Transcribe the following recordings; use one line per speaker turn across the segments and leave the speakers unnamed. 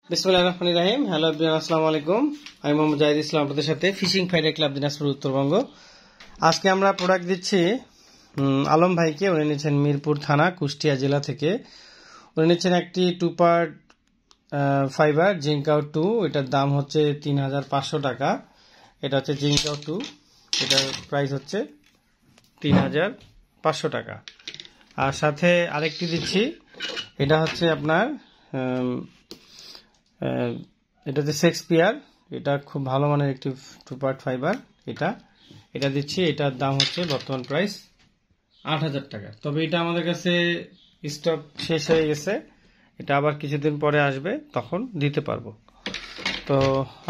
বিসমিল্লাহির রহমানির রহিম। Hello everyone, আসসালামু আলাইকুম। আমি মোহাম্মদ জাহিদ ইসলাম, আপনাদের সাথে fishing fighter club Dinajpur Uttarbanga. আজকে আমরা প্রোডাক্ট দিচ্ছি আলম ভাইকে। উনি নিচ্ছেন মিরপুর থানা, কুষ্টিয়া জেলা থেকে। উনি নিচ্ছেন একটি 2 পার্ট ফাইবার জিঙ্কাও 2। এটার দাম হচ্ছে 3500 টাকা। এটা হচ্ছে জিঙ্কাও 2, এটার প্রাইস হচ্ছে 3500 টাকা। আর সাথে আরেকটি দিচ্ছি, এটা হচ্ছে আপনার এটা হচ্ছে শেক্সপিয়ার। এটা খুব ভালো মানের একটি 2 পার্ট ফাইবার। এটা দিচ্ছি, এটার দাম হচ্ছে বর্তমান প্রাইস 8000 টাকা। তবে এটা আমাদের কাছে স্টক শেষ হয়ে গেছে, এটা আবার কিছুদিন পরে আসবে, তখন দিতে পারবো। তো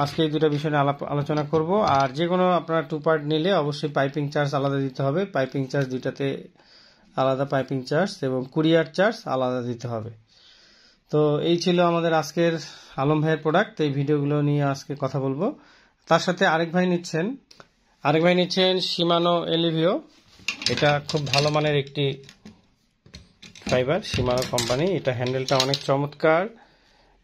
আজকে এই দুটো বিষয় নিয়ে আলোচনা করব। আর যে কোনো আপনারা 2 পার্ট নিলে অবশ্যই পাইপিং চার্জ আলাদা দিতে হবে। পাইপিং চার্জ দুইটাতে আলাদা পাইপিং চার্জ এবং কুরিয়ার চার্জ আলাদা দিতে হবে। তো এই ছিল আমাদের আজকের আলম ভাইয়ের প্রোডাক্ট। এই ভিডিওগুলো নিয়ে আজকে কথা বলবো। তার সাথে আরেক ভাই নিচ্ছেন শিমানো এলিভিও। এটা খুব ভালো মানের একটি ফাইবার, শিমানো কোম্পানি। এটা হ্যান্ডেলটা অনেক চমৎকার,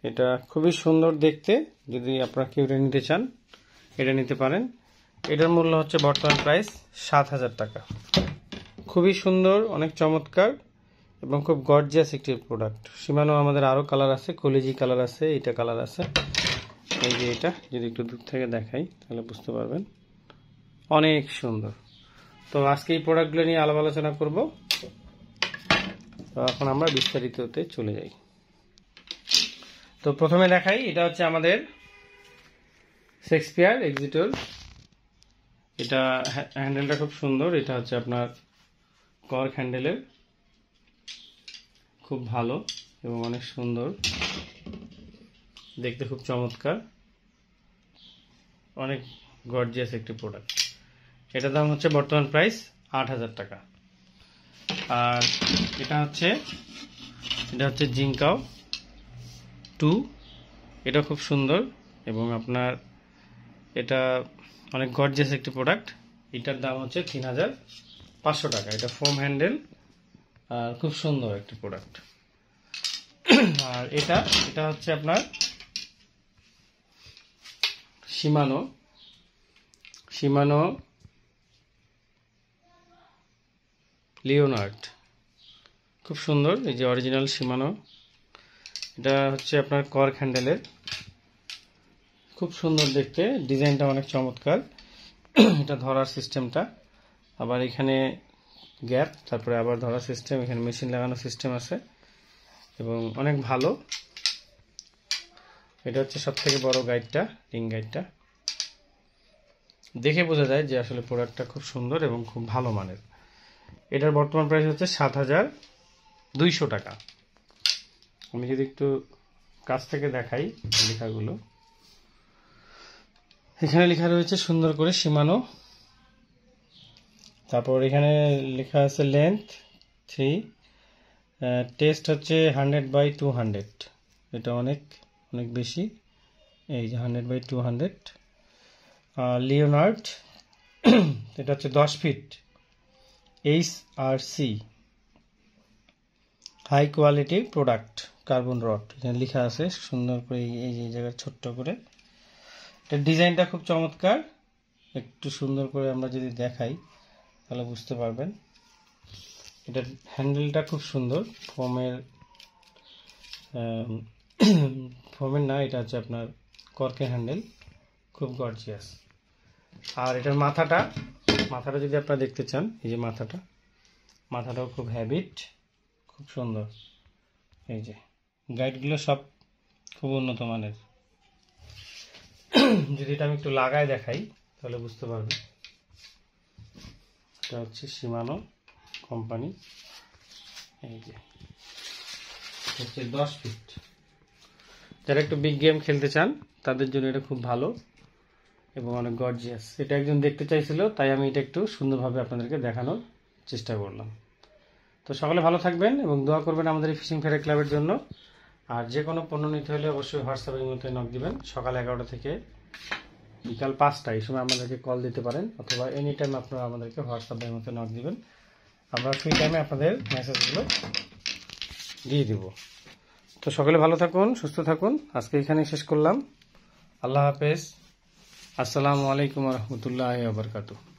এটা খুবই সুন্দর দেখতে। যদি আপনারা কেউ এটা নিতে চান, এটা নিতে পারেন। এটার মূল্য হচ্ছে বর্তমান প্রাইস 7000 টাকা। খুবই সুন্দর, অনেক চমৎকার এবং খুব গর্জিয়াস একটি প্রোডাক্ট। শিমানো আমাদের আরও কালার আছে, কলিজি কালার আছে, এটা কালার আছে। এই যে এটা যদি একটু দূর থেকে দেখাই তাহলে বুঝতে পারবেন, অনেক সুন্দর। তো আজকে এই প্রোডাক্টগুলো নিয়ে আলোচনা করব। তো এখন আমরা বিস্তারিততে চলে যাই। তো প্রথমে দেখাই, এটা হচ্ছে আমাদের শেক্সপিয়ার এক্সিটর। এটা হ্যান্ডেলটা খুব সুন্দর। এটা হচ্ছে আপনার কর্ক হ্যান্ডেলের, খুব ভালো এবং অনেক সুন্দর দেখতে, খুব চমৎকার, অনেক গর্জিয়াস একটি প্রোডাক্ট। এটার দাম হচ্ছে বর্তমান প্রাইস 8000 টাকা। আর এটা হচ্ছে জিঙ্কাও 2। এটা খুব সুন্দর এবং আপনার এটা অনেক গর্জিয়াস একটি প্রোডাক্ট। এটার দাম হচ্ছে 3500 টাকা। এটা ফোম হ্যান্ডেল আর খুব সুন্দর একটি প্রোডাক্ট। আর এটা হচ্ছে আপনার শিমানো লিওনার্ড, খুব সুন্দর। এই যে অরিজিনাল শিমানো, এটা হচ্ছে আপনার কর্ক হ্যান্ডেলের, খুব সুন্দর দেখতে, ডিজাইনটা অনেক চমৎকার। এটা ধরার সিস্টেমটা আবার এখানে গ্যাপ, তারপরে আবার ধরার সিস্টেম, এখানে মেশিন লাগানো সিস্টেম আছে এবং অনেক ভালো। এটা হচ্ছে সব থেকে বড় গাইডটা, রিং গাইডটা। দেখে বোঝা যায় যে আসলে প্রোডাক্টটা খুব সুন্দর এবং খুব ভালো মানের। এটার বর্তমান প্রাইস হচ্ছে 7200 টাকা। আমি যদি একটু কাছ থেকে দেখাই লেখাগুলো, এখানে লেখা রয়েছে সুন্দর করে শিমানো। তারপর এখানে লেখা আছে লেন্থ 3, টেস্ট হচ্ছে 100/200। এটা অনেক বেশি। এই যে 100/200। লিওনার্ড এটা হচ্ছে 10 feet, HRC, high quality product, carbon rod. এখানে লেখা আছে সুন্দর করে, এই যে জায়গায় ছোট্ট করে। এটার ডিজাইনটা খুব চমৎকার। একটু সুন্দর করে আমরা যদি দেখাই তাহলে বুঝতে পারবেন। এটার হ্যান্ডেলটা খুব সুন্দর, ফোমের না, এটা হচ্ছে আপনার কর্কের হ্যান্ডেল, খুব গর্জিয়াস। আর এটার মাথাটা যদি আপনারা দেখতে চান, এই যে মাথাটাও খুব হ্যাবিট, খুব সুন্দর। এই যে গাইডগুলো সব খুব উন্নত মানের। যদি এটা আমি একটু লাগায় দেখাই তাহলে বুঝতে পারবেন। এটা হচ্ছে শিমানো কোম্পানি। এই যে হচ্ছে 10 ফিট। যারা একটু বিগ গেম খেলতে চান তাদের জন্য এটা খুব ভালো এবং অনেক গর্জিয়াস। এটা একজন দেখতে চাইছিল, তাই আমি এটা একটু সুন্দরভাবে আপনাদেরকে দেখানোর চেষ্টা করলাম। তো সকলে ভালো থাকবেন এবং দোয়া করবেন আমাদের এই ফিশিং ফাইডার ক্লাবের জন্য। আর যে কোনো পণ্য নিতে হলে অবশ্যই হোয়াটসঅ্যাপের মধ্যে নক দিবেন। সকাল 11টা থেকে বিকাল 5টা, এই সময় আমাদেরকে কল দিতে পারেন, অথবা এনি টাইম আপনারা আমাদেরকে হোয়াটসঅ্যাপের মধ্যে নক দিবেন। আমরা ফ্রি টাইমে আপনাদের মেসেজগুলো দিয়ে দিব। তো সকলে ভালো থাকুন, সুস্থ থাকুন। আজকে এখানে শেষ করলাম। আল্লাহ হাফেজ। আসসালামু আলাইকুম রহমতুল্লাহ বারকাতুহ।